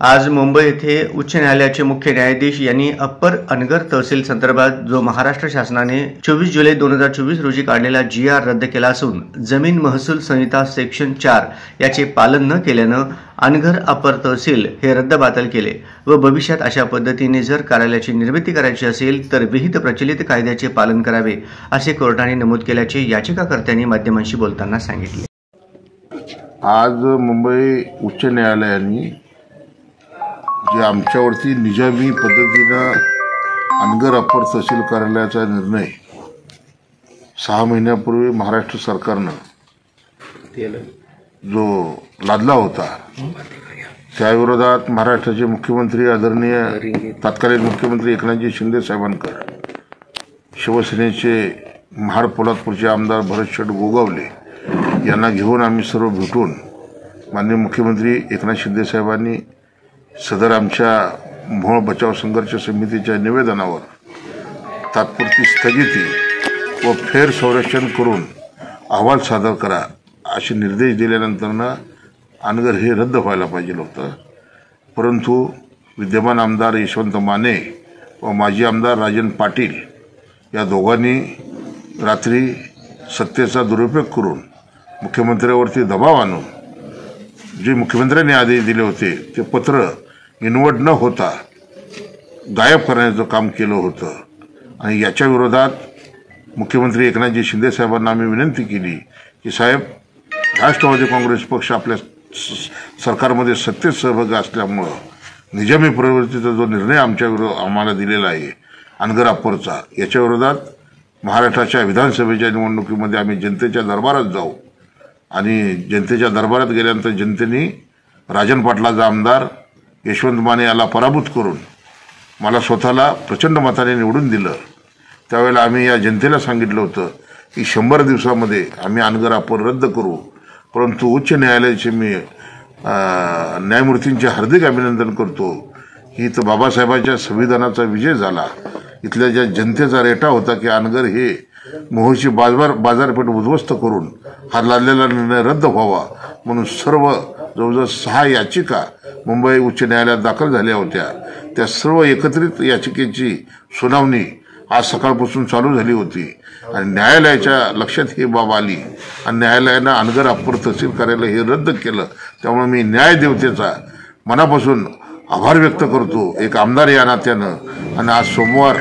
आज मुंबई येथे उच्च न्यायालयाचे मुख्य न्यायाधीश यांनी अप्पर अनगर तहसील संदर्भात जो महाराष्ट्र शासनाने 24 जुलै 2024 रोजी काढलेला GR रद्द केला असून जमीन महसूल संहिता सेक्शन 4 याचे पालन न केल्यानं अनगर अप्पर तहसील हे रद्दबातल केले व भविष्यात अशा पद्धतीने जर कार्यालयाची निर्मिती करायची असेल तर विहित प्रचलित कायद्याचे पालन करावे असे कोर्टाने नमूद केल्याचे याचिकाकर्त्यांनी माध्यमांशी बोलताना सांगितले। आज मुंबई उच्च न्यायालयाने जे आमच्यावरती निजामी पद्धतीनं अनगर अप्पर तहसील कार्यालयाचा निर्णय 6 महिन्यापूर्वी महाराष्ट्र सरकारनं जो लादला होता त्याविरोधात महाराष्ट्राचे मुख्यमंत्री आदरणीय तत्कालीन मुख्यमंत्री एकनाथजी शिंदे साहेबांकर, शिवसेनेचे महाड पोलादपूरचे आमदार भरत शेठ गोगावले यांना घेऊन आम्ही सर्व भेटून माननीय मुख्यमंत्री एकनाथ शिंदे साहेबांनी सदर आमच्या मोहोळ बचाव संघर्ष समितीच्या निवेदनावर तात्पुरती स्थगिती व फेर संरक्षण करून अहवाल सादर करा असे निर्देश दिल्यानंतर अनगर हे रद्द व्हायला पाहिजे होतं। परंतु विद्यमान आमदार यशवंत माने व माजी आमदार राजन पाटील या दोघांनी रात्री सत्तेचा दुरुपयोग करून मुख्यमंत्र्यावरती दबाव आणून जे मुख्यमंत्र्यांनी आदेश दिले होते ते पत्र इन्व्हर्ट न होता गायब करण्याचं काम केलं होतं आणि याच्या विरोधात मुख्यमंत्री एकनाथजी शिंदे साहेबांना आम्ही विनंती केली की साहेब, राष्ट्रवादी काँग्रेस पक्ष आपल्या सरकारमध्ये सत्तेत सहभागी असल्यामुळं निजामी प्रवृत्तीचा जो निर्णय आम्हाला दिलेला आहे अनगर अप्परचा, याच्या विरोधात महाराष्ट्राच्या विधानसभेच्या निवडणुकीमध्ये आम्ही जनतेच्या दरबारात जाऊ आणि जनतेच्या दरबारात गेल्यानंतर जनतेने राजन पाटलाचा आमदार यशवंत माने याला पराभूत करून मला स्वतःला प्रचंड मताने निवडून दिलं। त्यावेळेला आम्ही या जनतेला सांगितलं होतं की 100 दिवसामध्ये आम्ही अनगर अप्पर रद्द करू। परंतु उच्च न्यायालयाचे मी न्यायमूर्तींचे हार्दिक अभिनंदन करतो की इथं बाबासाहेबांच्या संविधानाचा विजय झाला। इथल्या ज्या जनतेचा रेटा होता की अनगर हे मोहोळची बाजारपेठ उद्ध्वस्त करून हा लादलेला निर्णय रद्द व्हावा म्हणून सर्व जवळजवळ 6 याचिका मुंबई उच्च न्यायालयात दाखल झाल्या होत्या। त्या सर्व एकत्रित याचिकेची सुनावणी आज सकाळपासून चालू झाली होती आणि न्यायालयाच्या लक्षात ही बाब आली आणि न्यायालयानं अनगर अप्पर तहसील कार्यालय हे रद्द केलं। त्यामुळे मी न्यायदेवतेचा मनापासून आभार व्यक्त करतो एक आमदार या नात्यानं। आणि आज सोमवार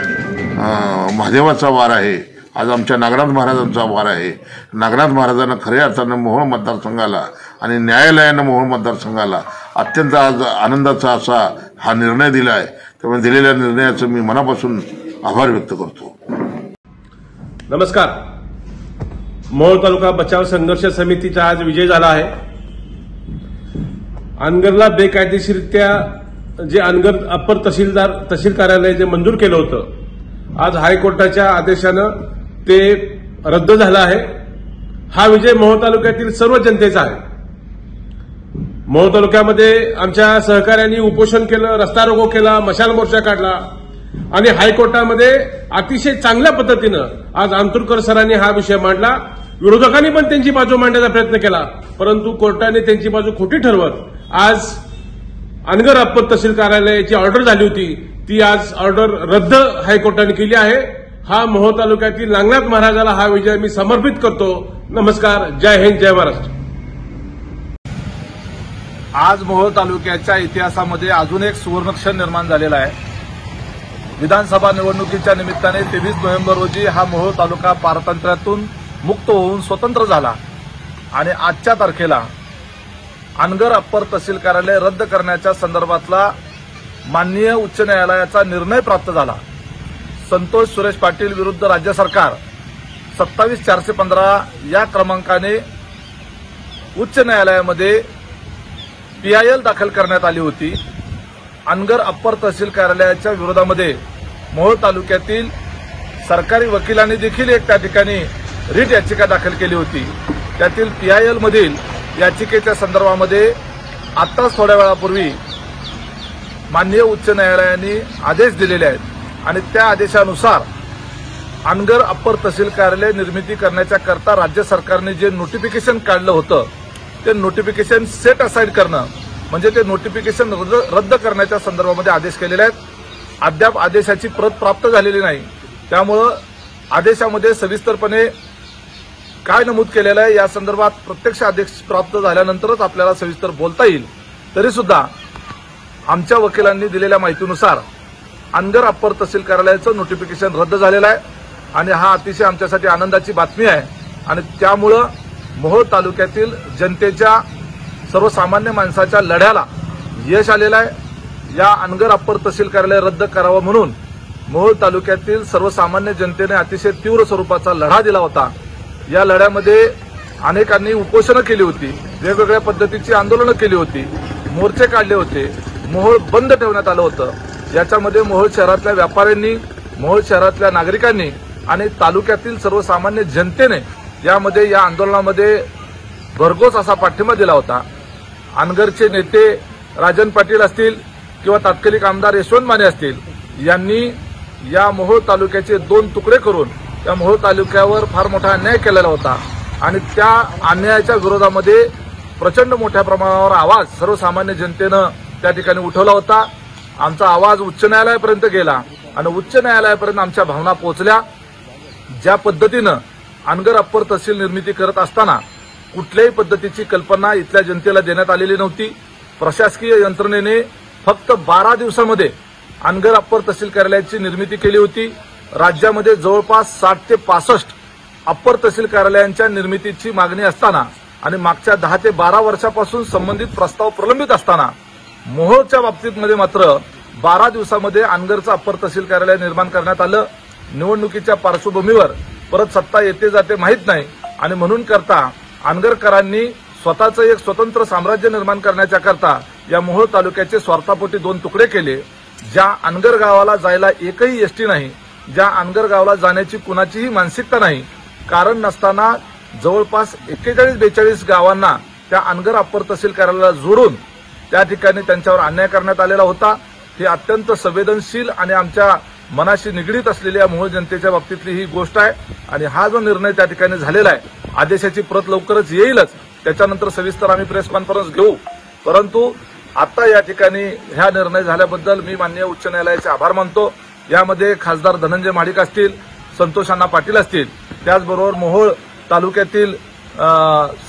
महादेवाचा वार आहे, आज आमच्या नागनाथ महाराजांचा वार आहे। नागनाथ महाराजांना खऱ्या अर्थानं मोहोळ मतदारसंघाला आणि न्यायालयानं मोहोळ मतदारसंघाला अत्यंत आज आनंदाचा असा हा निर्णय दिला आहे। त्यामुळे दिलेल्या निर्णयाचं मी मनापासून आभार व्यक्त करतो। नमस्कार। मोहोळ तालुका बचाव संघर्ष समितीचा आज विजय झाला आहे। अनगरला बेकायदेशीररित्या जे अनगर अप्पर तहसील कार्यालय जे मंजूर केलं होतं, आज हायकोर्टाच्या आदेशानं ते रद्द झालं आहे। हा विजय मोहोळ तालुक्यातील सर्व जनतेचा आहे। मोहोळ तालुक्यामध्ये आमच्या सहकार्यांनी उपोषण केलं, रस्ता रोको केला, मशाल मोर्चा काढला आणि हायकोर्टामध्ये अतिशय चांगल्या पद्धतीनं आज अंतुरकर सरांनी हा विषय मांडला। विरोधकांनी पण त्यांची बाजू मांडण्याचा प्रयत्न केला, परंतु कोर्टाने त्यांची बाजू खोटी ठरवत आज अनगर अप्पर तहसील कार्यालयाची ऑर्डर झाली होती ती आज ऑर्डर रद्द हायकोर्टाने केली आहे। हा मोहोळ तालुक्यातील नागनाथ महाराजाला हा विजय मी समर्पित करतो। नमस्कार, जय हिंद, जय महाराष्ट्र। आज मोहोळ तालुक्याच्या इतिहासामध्ये अजून एक सुवर्णक्षण निर्माण झालेला आहे। विधानसभा निवडणुकीच्या निमित्ताने 23 नोव्हेंबर रोजी हा मोहोळ तालुका पारतंत्र्यातून मुक्त होऊन स्वतंत्र झाला आणि आजच्या तारखेला अनगर अप्पर तहसील कार्यालय रद्द करण्याच्या संदर्भातला माननीय उच्च न्यायालयाचा निर्णय प्राप्त झाला। संतोष सुरेश पाटील विरुद्ध राज्य सरकार 27/415 या क्रमांकाने उच्च न्यायालयामध्ये PIL दाखल करण्यात आली होती। अनगर अप्पर तहसील कार्यालयाच्या विरोधामध्ये मोहोळ तालुक्यातील सरकारी वकिलांनी देखील एक त्या ठिकाणी रिट याचिका दाखल केली होती। त्यातील PIL मधील याचिकेच्या संदर्भामध्ये आत्ताच थोड्या वेळापूर्वी माननीय उच्च न्यायालयाने आदेश दिलेले आहेत आणि त्या आदेशानुसार अनगर अप्पर तहसील कार्यालय निर्मिती करण्याच्या करता राज्य सरकारने जे नोटिफिकेशन काढलं होतं ते नोटिफिकेशन सेट असाइड करणं म्हणजे ते नोटिफिकेशन रद्द करण्याच्या संदर्भामध्ये आदेश केलेले आहेत। अद्याप आदेशाची प्रत प्राप्त झालेली नाही, त्यामुळं आदेशामध्ये सविस्तरपणे काय नमूद केलेलं आहे या संदर्भात प्रत्यक्ष आदेश प्राप्त झाल्यानंतरच आपल्याला सविस्तर बोलता येईल। तरी सुद्धा आमच्या वकिलांनी दिलेल्या माहितीनुसार अनगर अप्पर तहसील कार्यालयाचं नोटिफिकेशन रद्द झालेलं आहे आणि हा अतिशय आमच्यासाठी आनंदाची बातमी आहे आणि त्यामुळं मोहोळ तालुक्यातील जनतेच्या सर्वसामान्य माणसाच्या लढ्याला यश आलेलं आहे। या अनगर अप्पर तहसील कार्यालय रद्द करावं म्हणून मोहोळ तालुक्यातील सर्वसामान्य जनतेने अतिशय तीव्र स्वरूपाचा लढा दिला होता। या लढ्यामध्ये अनेकांनी उपोषणं केली होती, वेगवेगळ्या पद्धतीची आंदोलनं केली होती, मोर्चे काढले होते, मोहोळ बंद ठेवण्यात आलं होतं। याच्यामध्ये मोहोळ शहरातल्या व्यापाऱ्यांनी, मोहोळ शहरातल्या नागरिकांनी आणि तालुक्यातील सर्वसामान्य जनतेने यामध्ये या आंदोलनामध्ये भरघोस असा पाठिंबा दिला होता। अनगरचे नेते राजन पाटील असतील किंवा तात्कालिक आमदार यशवंत माने असतील यांनी या मोहोळ तालुक्याचे 2 तुकडे करून त्या मोहोळ तालुक्यावर फार मोठा अन्याय केलेला होता आणि त्या अन्यायाच्या विरोधामध्ये प्रचंड मोठ्या प्रमाणावर आवाज सर्वसामान्य जनतेनं त्या ठिकाणी उठवला होता। आमचा आवाज उच्च न्यायालयापर्यंत गेला आणि उच्च न्यायालयापर्यंत आमच्या भावना पोहोचल्या। ज्या पद्धतीनं अनगर अप्पर तहसील निर्मिती करत असताना कुठल्याही पद्धतीची कल्पना इथल्या जनतेला देण्यात आलेली नव्हती। प्रशासकीय यंत्रणेने फक्त 12 दिवसामध्ये अनगर अप्पर तहसील कार्यालयाची निर्मिती केली होती। राज्यामध्ये जवळपास 60 ते 65 अप्पर तहसील कार्यालयांच्या निर्मितीची मागणी असताना आणि मागच्या 10 ते 12 वर्षापासून संबंधित प्रस्ताव प्रलंबित असताना मोहोळच्या बाबतीत मात्र 12 दिवसामध्ये अनगरचं अप्पर तहसील कार्यालय निर्माण करण्यात आलं। निवडणुकीच्या पार्श्वभूमीवर परत सत्ता येते जाते माहीत नाही आणि म्हणून करता अनगरकरांनी स्वतःचं एक स्वतंत्र साम्राज्य निर्माण करण्याच्या करता या मोहोळ तालुक्याचे स्वार्थापोटी 2 तुकडे केले। ज्या अनगर गावाला जायला एकही एसटी नाही, ज्या अनगर गावाला जाण्याची कुणाचीही मानसिकता नाही, कारण नसताना जवळपास 41-42 गावांना त्या अनगर अप्पर तहसील कार्यालयाला जोडून त्या ठिकाणी त्यांच्यावर अन्याय करण्यात आलेला होता। ही अत्यंत संवेदनशील आणि आमच्या मनाशी निगडीत असलेल्या मोहोळ जनतेच्या बाबतीतली ही गोष्ट आहे आणि हा जो निर्णय त्या ठिकाणी झालेला आहे, आदेशाची प्रत लवकरच येईलच, त्याच्यानंतर सविस्तर आम्ही प्रेस कॉन्फरन्स घेऊ। परंतु आता या ठिकाणी हा निर्णय झाल्याबद्दल मी माननीय उच्च न्यायालयाचे आभार मानतो। यामध्ये खासदार धनंजय महाडिक असतील, संतोष अण्णा पाटील असतील, त्याचबरोबर मोहोळ तालुक्यातील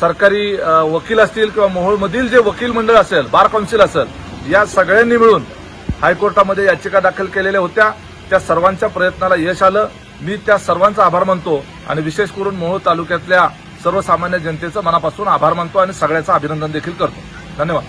सरकारी वकील असतील किंवा मोहोळमधील जे वकील मंडळ असेल, बार काउन्सिल असेल, या सगळ्यांनी मिळून हायकोर्टामध्ये याचिका दाखल केलेल्या होत्या। त्या सर्वांच्या प्रयत्नाला यश आलं। मी त्या सर्वांचा आभार मानतो आणि विशेष करून मोहोळ तालुक्यातल्या सर्वसामान्य जनतेचं मनापासून आभार मानतो आणि सगळ्याचं अभिनंदन देखील करतो। धन्यवाद।